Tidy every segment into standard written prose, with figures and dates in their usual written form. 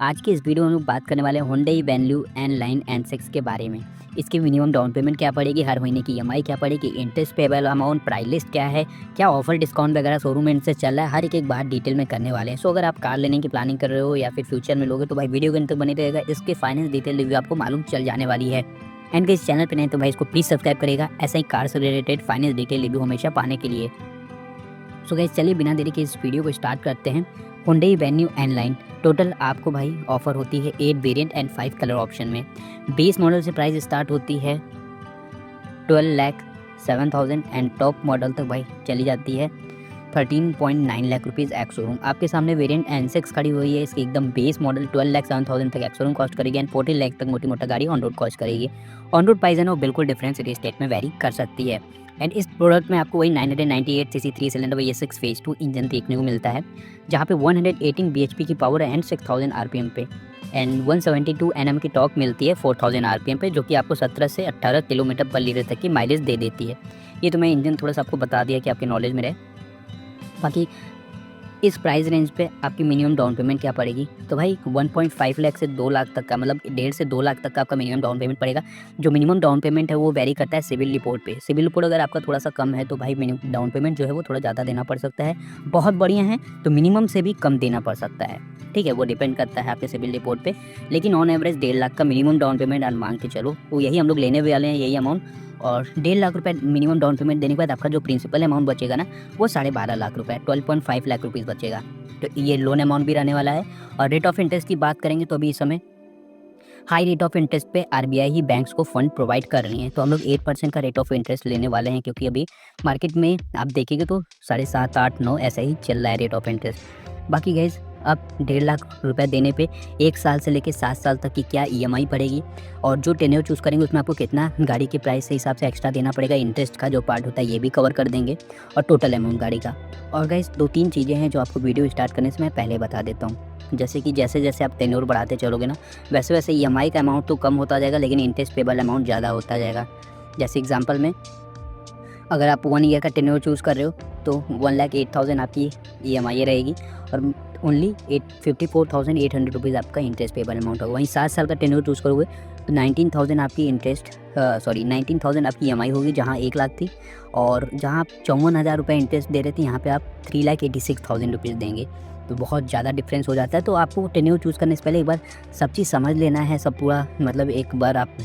आज की इस वीडियो में हम लोग बात करने वाले हैं Hyundai Venue N line N6 के बारे में। इसकी मिनिमम डाउन पेमेंट क्या पड़ेगी, हर महीने की ईएमआई क्या पड़ेगी, interest payable amount, price list क्या है, क्या ऑफर डिस्काउंट वगैरह शोरूम एंड से चल रहा है, हर एक बात डिटेल में करने वाले हैं। सो अगर आप कार लेने की प्लानिंग कर रहे हो या फिर फ्यूचर में लोगे तो भाई वीडियो के अंत तक बने रहेगा, इसके फाइनेंस डिटेल रिव्यू आपको मालूम चल जाने वाली है। एंड इस चैनल पर नहीं तो भाई इसको प्लीज़ सब्सक्राइब करेगा ऐसा ही कार से रिलेटेड फाइनेंस डिटेल रिव्यू हमेशा पाने के लिए। सो गाइस चलिए बिना देरी के इस वीडियो को स्टार्ट करते हैं। Hyundai Venue N Line total आपको भाई ऑफर होती है 8 वेरिएंट एंड 5 कलर ऑप्शन में। बेस मॉडल से प्राइस स्टार्ट होती है 12,07,000 एंड टॉप मॉडल तक भाई चली जाती है 13.9 लाख रुपीज़ एक्स शोरूम। आपके सामने वेरिएंट N6 खड़ी हुई है, इसकी एकदम बेस मॉडल 12,07,000 तक एक्स शोरूम कॉस्ट करेगी एंड 14 लाख तक मोटी मोटा गाड़ी ऑन रोड कॉस्ट करेगी। ऑन रोड प्राइस है ना वो बिल्कुल डिफरेंट सिटी स्टेट में वेरी कर सकती है। एंड इस प्रोडक्ट में आपको वही 998 CC 3 cylinder V6 phase 2 engine देखने को मिलता है, जहाँ पे 118 bhp की पावर है एंड 6000 आरपीएम पे एंड 172 Nm की टॉर्क मिलती है 4000 आरपीएम पे, जो कि आपको 17 से 18 किलोमीटर पर लीटर तक की माइलेज दे देती है। ये तो मैं इंजन थोड़ा सा आपको बता दिया कि आपके नॉलेज में रहे। बाकी इस प्राइस रेंज पे आपकी मिनिमम डाउन पेमेंट क्या पड़ेगी, तो भाई 1.5 लाख से 2 लाख तक का, मतलब 1.5 से 2 लाख तक का आपका मिनिमम डाउन पेमेंट पड़ेगा। जो मिनिमम डाउन पेमेंट है वो वेरी करता है सिविल रिपोर्ट पे। सिविल रिपोर्ट अगर आपका थोड़ा सा कम है तो भाई मिनिमम डाउन पेमेंट जो है वो थोड़ा ज़्यादा देना पड़ सकता है। बहुत बढ़िया है तो मिनिमम से भी कम देना पड़ सकता है, ठीक है, वो डिपेंड करता है आपके सिविल रिपोर्ट पे। लेकिन ऑन एवरेज 1.5 लाख का मिनिमम डाउन पेमेंट मान के चलो, वो यही हम लोग लेने वाले हैं, यही अमाउंट। और 1.5 लाख रुपए मिनिमम डाउन पेमेंट देने के बाद आपका जो प्रिंसिपल अमाउंट बचेगा ना वो 12.5 लाख रुपए 12.5 लाख रुपीज़ बचेगा। तो ये लोन अमाउंट भी रहने वाला है। और रेट ऑफ इंटरेस्ट की बात करेंगे तो अभी इस समय हाई रेट ऑफ इंटरेस्ट पे आरबीआई ही बैंक्स को फंड प्रोवाइड कर रही है, तो हम लोग 8% का रेट ऑफ इंटरेस्ट लेने वाले हैं, क्योंकि अभी मार्केट में आप देखेंगे तो 7.5, 8, 9 ऐसा ही चल रहा है रेट ऑफ इंटरेस्ट। बाकी गाइज अब 1.5 लाख रुपए देने पे 1 साल से लेकर 7 साल तक की क्या ईएमआई पड़ेगी, और जो टेन्योर चूज़ करेंगे उसमें आपको कितना गाड़ी के प्राइस के हिसाब से एक्स्ट्रा देना पड़ेगा, इंटरेस्ट का जो पार्ट होता है ये भी कवर कर देंगे, और टोटल अमाउंट गाड़ी का। और गाइज 2-3 चीज़ें हैं जो आपको वीडियो स्टार्ट करने से मैं पहले बता देता हूँ। जैसे कि जैसे जैसे आप टेन्योर बढ़ाते चलोगे ना वैसे वैसे ईएमआई का अमाउंट तो कम होता जाएगा, लेकिन इंटरेस्ट पेबल अमाउंट ज़्यादा होता जाएगा। जैसे एग्जांपल में अगर आप 1 ईयर का टेन्योर चूज़ कर रहे हो तो 1,08,000 आपकी ईएमआई रहेगी और ओनली 54,800 रुपीज़ आपका इंटरेस्ट पेबल अमाउंट होगा। वहीं 7 साल का टेन्योर चूज़ करोगे तो 19,000 आपकी 19,000 आपकी ईएमआई होगी, जहाँ 1 लाख थी, और जहाँ आप 54,000 रुपये इंटरेस्ट दे रहे थे यहाँ पे आप 3,86,000 रुपीज़ देंगे। तो बहुत ज़्यादा डिफरेंस हो जाता है। तो आपको टेन्योर चूज़ करने से पहले एक बार सब चीज़ समझ लेना है, सब पूरा मतलब एक बार आप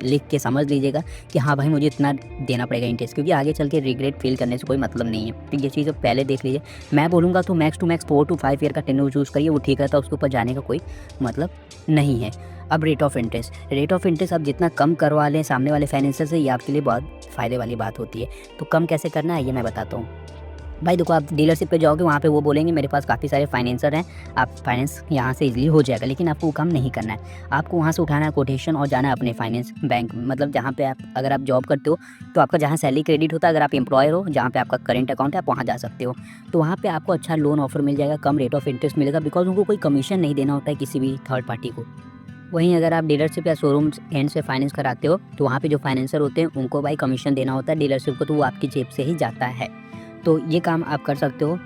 लिख के समझ लीजिएगा कि हाँ भाई मुझे इतना देना पड़ेगा इंटरेस्ट, क्योंकि आगे चल के रिग्रेट फील करने से कोई मतलब नहीं है। तो ये चीज़ आप पहले देख लीजिए। मैं बोलूँगा तो max to max 4 to 5 year का टेन्योर चूज़ करिए, वो ठीक रहता है, उसके ऊपर जाने का कोई मतलब नहीं है। अब रेट ऑफ इंटरेस्ट आप जितना कम करवा लें सामने वाले फाइनेंसर से, ये आपके लिए बहुत फ़ायदे वाली बात होती है। तो कम कैसे करना है ये मैं बताता हूँ। भाई देखो, आप डीलरशिप पे जाओगे वहाँ पे वो बोलेंगे मेरे पास काफ़ी सारे फाइनेंसर हैं, आप फाइनेंस यहाँ से इजीली हो जाएगा, लेकिन आपको वो काम नहीं करना है। आपको वहाँ से उठाना है कोटेशन और जाना है अपने फाइनेंस बैंक, मतलब जहाँ पे आप अगर आप जॉब करते हो तो आपका जहाँ सैलरी क्रेडिट होता है, अगर आप एम्प्लॉयर हो जहाँ पे आपका करेंट अकाउंट है आप वहाँ जा सकते हो। तो वहाँ पर आपको अच्छा लोन ऑफर मिल जाएगा, कम रेट ऑफ इंटरेस्ट मिलेगा, बिकॉज उनको कोई कमीशन नहीं देना होता है किसी भी थर्ड पार्टी को। वहीं अगर आप डीलरशिप या शोरूम एंड से फाइनेंस कराते हो तो वहाँ पे जो फाइनेंसर होते हैं उनको भाई कमीशन देना होता है डीलरशिप को, तो वो आपकी जेब से ही जाता है। तो ये काम आप कर सकते हो।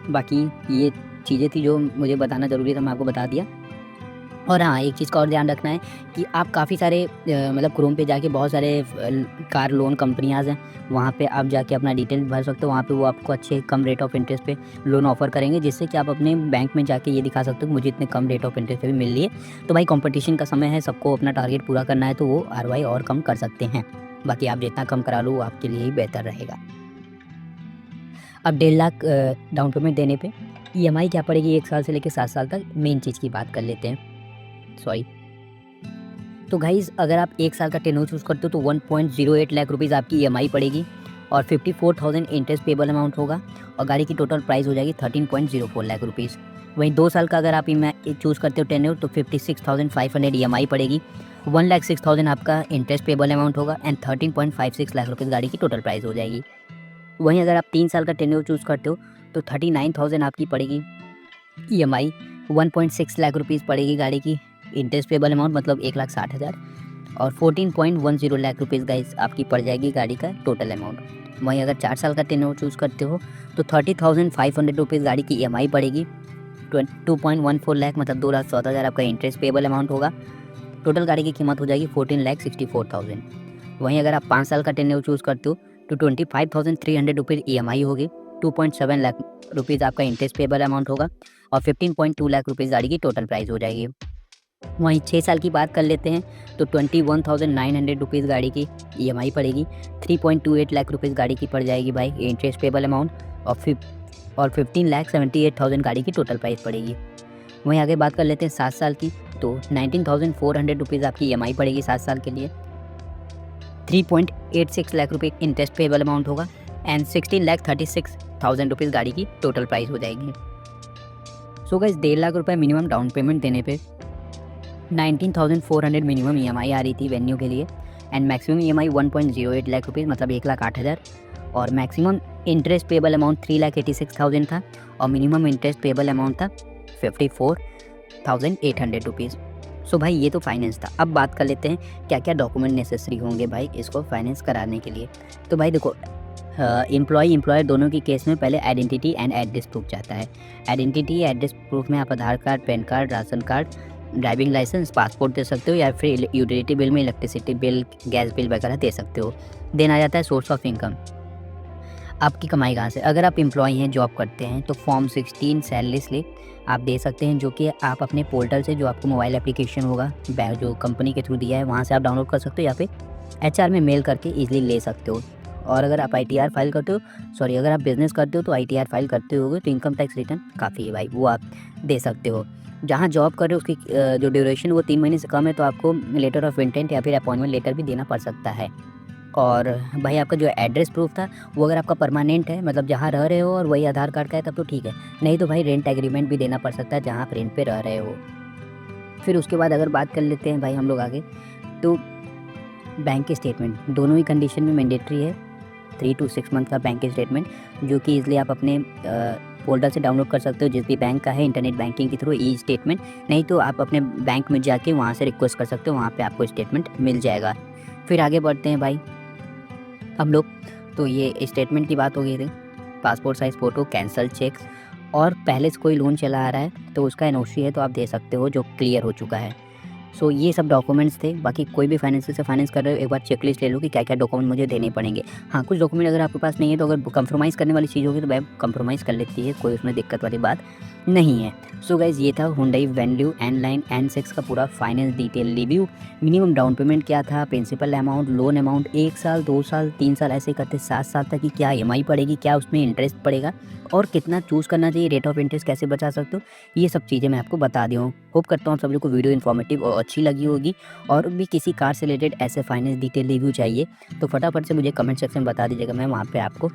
बाकी ये चीज़ें थी जो मुझे बताना ज़रूरी था, मैं आपको बता दिया। और हाँ, एक चीज़ का और ध्यान रखना है कि आप काफ़ी सारे मतलब क्रोम पे जाके बहुत सारे कार लोन कंपनियाँ हैं, वहाँ पे आप जाके अपना डिटेल भर सकते हो। वहाँ पे वो आपको अच्छे कम रेट ऑफ इंटरेस्ट पे लोन ऑफ़र करेंगे, जिससे कि आप अपने बैंक में जाके ये दिखा सकते हो कि मुझे इतने कम रेट ऑफ इंटरेस्ट पे भी मिल रही है। तो भाई कंपटीशन का समय है, सबको अपना टारगेट पूरा करना है, तो वो आरओआई और कम कर सकते हैं। बाकी आप जितना कम करा लो वो आपके लिए ही बेहतर रहेगा। अब 1.5 लाख डाउन पेमेंट देने पे ईएमआई क्या पड़ेगी 1 साल से लेकर 7 साल तक, मेन चीज़ की बात कर लेते हैं। तो गाइज़ अगर आप 1 साल का टेन्योर चूज़ करते हो तो 1.08 लाख रुपीज़ आपकी ईएमआई पड़ेगी और 54,000 इंटरेस्ट पेबल अमाउंट होगा, और गाड़ी की टोटल प्राइस हो जाएगी 13.04 लाख रुपीज़। वहीं 2 साल का अगर आप चूज़ करते हो टेन्योर तो 56,500 ईएमआई पड़ेगी, 1,06,000 आपका इंटरेस्ट पेबल अमाउंट होगा एंड 13.56 लाख रुपीज़ गाड़ी की टोटल प्राइस हो जाएगी। वहीं अगर आप 3 साल का टेन्योर चूज़ करते हो तो 39,000 आपकी पड़ेगी ईएमआई, 1.6 लाख रुपीज़ पड़ेगी गाड़ी की इंटरेस्ट पेबल अमाउंट, मतलब 1,60,000, और 14.10 लाख रुपीज़ गाइस आपकी पड़ जाएगी गाड़ी का टोटल अमाउंट। वहीं अगर 4 साल का टेन्योर चूज़ करते हो तो 30,500 रुपीज़ गाड़ी की ईएमआई पड़ेगी 2.14 लाख मतलब 2,14,000 आपका इंटरेस्ट पेबल अमाउंट होगा। टोटल गाड़ी की कीमत हो जाएगी 14,64,000। वहीं अगर आप 5 साल का टेन्योर चूज़ करते हो तो 25,300 रुपीज़ EMI होगी, 2.7 लाख रुपीज़ आपका इंटरेस्ट पेबल अमाउंट होगा और 15.2 लाख रुपीज़ गाड़ी की टोटल प्राइस हो जाएगी। वहीं 6 साल की बात कर लेते हैं तो 21,900 रुपीज़ गाड़ी की EMI पड़ेगी, 3.28 लाख रुपीज़ गाड़ी की पड़ जाएगी भाई इंटरेस्ट पेबल अमाउंट और 15,78,000 गाड़ी की टोटल प्राइस पड़ेगी। वहीं आगे बात कर लेते हैं 7 साल की तो 19,400 रुपीज़ आपकी EMI पड़ेगी 7 साल के लिए, 3.86 लाख रुपये इंटरेस्ट पेबल अमाउंट होगा एंड 16,36,000 रुपीज़ गाड़ी की टोटल प्राइस हो जाएगी। सो गाइस 1.5 लाख रुपये मिनिमम डाउन पेमेंट देने पे 19,400 मिनिमम EMI आ रही थी वेन्यू के लिए and maximum EMI 1.08 lakh rupees मतलब 1,08,000 और मैक्सिमम इंटरेस्ट पेबल अमाउंट 3,86,000 था और मिनिमम इंटरेस्ट पेबल अमाउंट था 54,800 रुपीज़। सो भाई ये तो फाइनेंस था। अब बात कर लेते हैं क्या क्या डॉक्यूमेंट नेसेसरी होंगे भाई इसको फाइनेंस कराने के लिए। तो भाई देखो एम्प्लॉयर दोनों की केस में पहले आइडेंटिटी एंड एड्रेस प्रूफ चाहता है। आइडेंटिटी एड्रेस प्रूफ में आप Aadhaar card, PAN card, ration card, driving licence, passport दे सकते हो या फिर यूटिलिटी बिल में इलेक्ट्रिसिटी बिल, गैस बिल वगैरह दे सकते हो। देन आ जाता है सोर्स ऑफ इनकम, आपकी कमाई कहाँ से। अगर आप एम्प्लॉय हैं, जॉब करते हैं तो फॉर्म 16 सैलरी स्लिप आप दे सकते हैं जो कि आप अपने पोर्टल से जो आपको मोबाइल एप्लीकेशन होगा जो कंपनी के थ्रू दिया है वहाँ से आप डाउनलोड कर सकते हो या फिर HR में मेल करके ईजिली ले सकते हो। और अगर आप ITR फाइल करते हो अगर आप बिज़नेस करते हो तो ITR फाइल करते होगे तो इनकम टैक्स रिटर्न काफ़ी है भाई, वो आप दे सकते हो। जहाँ जॉब कर रहे हो उसकी जो ड्यूरेशन वो 3 महीने से कम है तो आपको लेटर ऑफ इंटेंट या फिर अपॉइंटमेंट लेटर भी देना पड़ सकता है। और भाई आपका जो एड्रेस प्रूफ था वो अगर आपका परमानेंट है मतलब जहाँ रह रहे हो और वही आधार कार्ड का है तब तो ठीक है, नहीं तो भाई रेंट एग्रीमेंट भी देना पड़ सकता है जहाँ आप रेंट पे रह रहे हो। फिर उसके बाद अगर बात कर लेते हैं भाई हम लोग आगे तो बैंक स्टेटमेंट दोनों ही कंडीशन में मैंडेटरी है। 3 to 6 मंथ का बैंक स्टेटमेंट जो कि इसलिए आप अपने फोल्डर से डाउनलोड कर सकते हो जिस भी बैंक का है इंटरनेट बैंकिंग के थ्रू स्टेटमेंट, नहीं तो आप अपने बैंक में जाके वहाँ से रिक्वेस्ट कर सकते हो, वहाँ पे आपको स्टेटमेंट मिल जाएगा। फिर आगे बढ़ते हैं भाई हम लोग, तो ये स्टेटमेंट की बात हो गई थी। Passport size photo, cancel cheques और पहले से कोई लोन चला आ रहा है तो उसका NOC है तो आप दे सकते हो जो क्लियर हो चुका है। सो ये सब डॉक्यूमेंट्स थे। बाकी कोई भी फाइनेंशियल से फाइनेंस कर रहे हो एक बार चेकलिस्ट ले लो कि क्या क्या डॉक्यूमेंट मुझे देने पड़ेंगे। हाँ, कुछ डॉक्यूमेंट अगर आपके पास नहीं है तो अगर कंप्रोमाइज़ करने वाली चीज़ होगी तो बैंक कंप्रोमाइज़ कर लेती है, कोई उसमें दिक्कत वाली बात नहीं है। सो गाइज़ ये था हुंडई वेन्यू N-Line N6 का पूरा finance detail review. Minimum down payment क्या था, प्रिंसिपल अमाउंट, लोन अमाउंट, 1 साल 2 साल 3 साल ऐसे करते 7 साल तक की क्या EMI पड़ेगी, क्या उसमें इंटरेस्ट पड़ेगा और कितना चूज़ करना चाहिए, रेट ऑफ इंटरेस्ट कैसे बचा सकते हो, ये सब चीज़ें मैं आपको बता दिया हूँ। होप करता हूँ आप सब लोग को वीडियो इन्फॉर्मेटिव और अच्छी लगी होगी। और भी किसी कार से रिलेटेड ऐसे फाइनेंस डिटेल रिव्यू चाहिए तो फटाफट से मुझे कमेंट सेक्शन में बता दीजिएगा, मैं वहाँ पे आपको